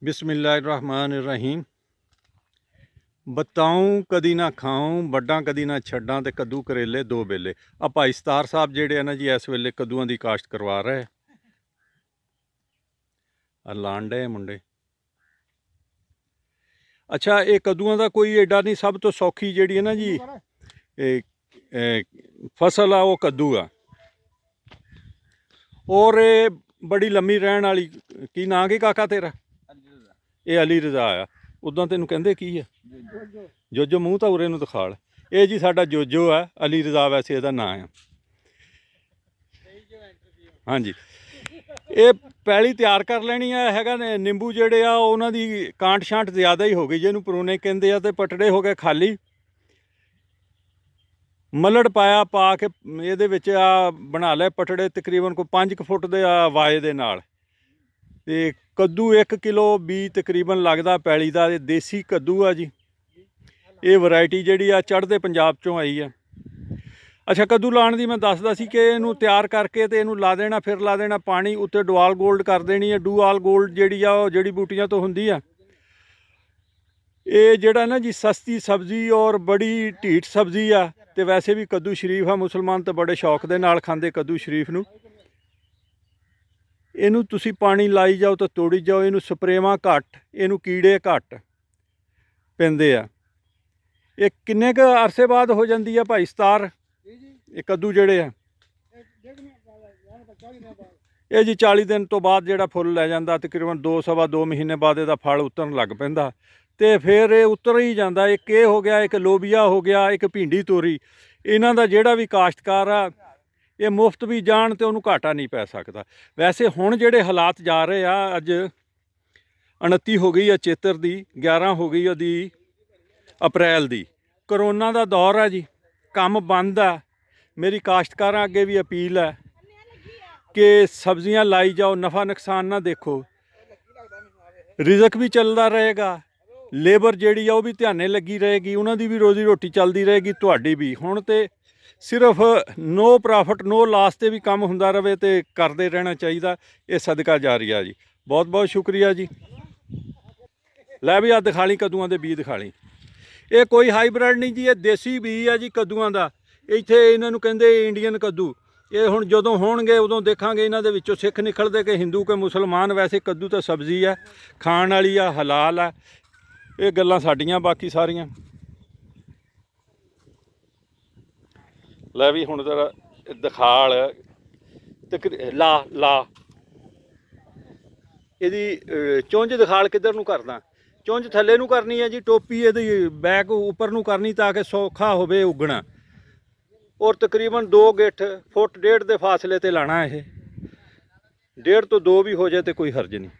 बिस्मिल्लाहिर्रहमानिर्रहीम। बताऊँ कदी ना खाऊँ, वड्डां कदी ना छड्डां ते कद्दू करेले दो बेले। आ भाई सतार साहब जेह्ड़े है ना जी इस वेले कद्दूआं दी काश्त करवा रहे लान डे मुंडे। अच्छा, ये कद्दूआं दा कोई एडा नहीं, सब तो सौखी जेह्ड़ी है ना जी फसल आ वो कद्दू आ, और ये बड़ी लम्मी रहन वाली। की नां की काका तेरा? ये अली रजा आ। उदां तेनू कहंदे की है? जोजो। मूँह तो उरे नूं दिखाल। ये जी साडा जोजो है, अली रजा वैसे इहदा नां है। हाँ जी, ये पैली तैयार कर लेनी हैगा ने। निंबू जेहड़े आ उन्हां दी कांट छांट ज़्यादा ही हो गई, जिहनूं परूने कहंदे आ, ते पटड़े हो गए खाली। मलड़ पाया, पा के इहदे विच आ बना ले पटड़े तकरीबन कोई 5 फुट दे वाए दे नाल। ते कद्दू 1 किलो बी तकरीबन लगदा पैली दा। देसी कद्दू आ जी, ये वैरायटी जिहड़ी आ चढ़दे पंजाब चों आई है। अच्छा, कद्दू लाने की मैं दसदा सी कि इहनूं तैयार करके ते इहनूं ला देना, फिर ला देना पानी उत्ते। डुआल गोल्ड कर देनी है। डुआल गोल्ड जिहड़ी आ ओह जड़ी बूटियां तो हुंदी आ। ये जिहड़ा ना जी सस्ती सब्जी और बड़ी ढीठ सब्जी आ। ते वैसे भी कद्दू शरीफ आ, मुसलमान तो बड़े शौक दे नाल खांदे कद्दू शरीफ नूं। इनू तुसी पानी लाई जाओ तो तोड़ी जाओ, इनू स्प्रेवां घट, इनू कीड़े घट पैंदे आ। ये किन्ने क अरसे बाद हो जाती है भाई सतार ये कद्दू जेहड़े आ? ये जी 40 दिन तो बाद जेहड़ा फुल लै जांदा, तकरीबन 2 सवा 2 महीने बाद इहदा फल उतरन लग पैंदा। ते फिर ये उतर ही जाता। एक ये हो गया, एक लोबिया हो गया, एक भिंडी तोरी। इन्हां दा जेहड़ा भी काश्तकार आ, ये मुफ्त भी जान तो उन्होंने घाटा नहीं पै सकता। वैसे हुण जेहड़े हालात जा रहे आ, अज 29 हो गई है चेतर दी, 11 हो गई ओहदी अप्रैल दी। करोना का दौर है जी, काम बंद है। मेरी काश्तकारां अगे भी अपील है कि सब्जियां लाई जाओ, नफ़ा नुकसान ना देखो। रिजक भी चलता रहेगा, लेबर जिहड़ी आ भी ध्याने लगी रहेगी, उन्होंने भी रोजी रोटी चलती रहेगी, तुहाडी भी। हुण ते सिर्फ नो प्रॉफिट नो लॉस ते भी काम हुंदा रहे तो करते रहना चाहिए। ये सदका जारिया जी। बहुत बहुत शुक्रिया जी। लै भी आ दिखा ली कद्दूआं दे बीज दिखा ली। ये कोई हाईब्रिड नहीं जी, ये देसी बीज है जी कद्दूआं दा। इत्थे इन्हां नूं कहंदे इंडियन कद्दू। ये हुण जदों होणगे उदों देखांगे इन्हां दे विचों सिख निकलदे कि हिंदू के मुसलमान। वैसे कद्दू तो सब्जी है, खाण वाली आ, हलाल है। ये गल्लां साडीआं, बाकी सारियां लै भी हुण जरा दिखाल ला ला ਇਹਦੀ ਚੁੰਝ ਦਿਖਾਲ ਕਿੱਧਰ ਨੂੰ ਕਰਦਾ। ਚੁੰਝ ਥੱਲੇ ਨੂੰ ਕਰਨੀ ਹੈ ਜੀ, ਟੋਪੀ ਇਹਦੀ ਬੈਕ ਉੱਪਰ ਨੂੰ ਕਰਨੀ ਤਾਂ ਕਿ ਸੌਖਾ ਹੋਵੇ ਉਗਣਾ। ਔਰ ਤਕਰੀਬਨ 2 ਗਿੱਠ ਫੁੱਟ 1.5 ਦੇ ਫਾਸਲੇ ਤੇ ਲਾਣਾ। ਇਹ 1.5 ਤੋਂ 2 ਵੀ ਹੋ ਜਾਏ ਤੇ ਕੋਈ ਹਰਜ ਨਹੀਂ।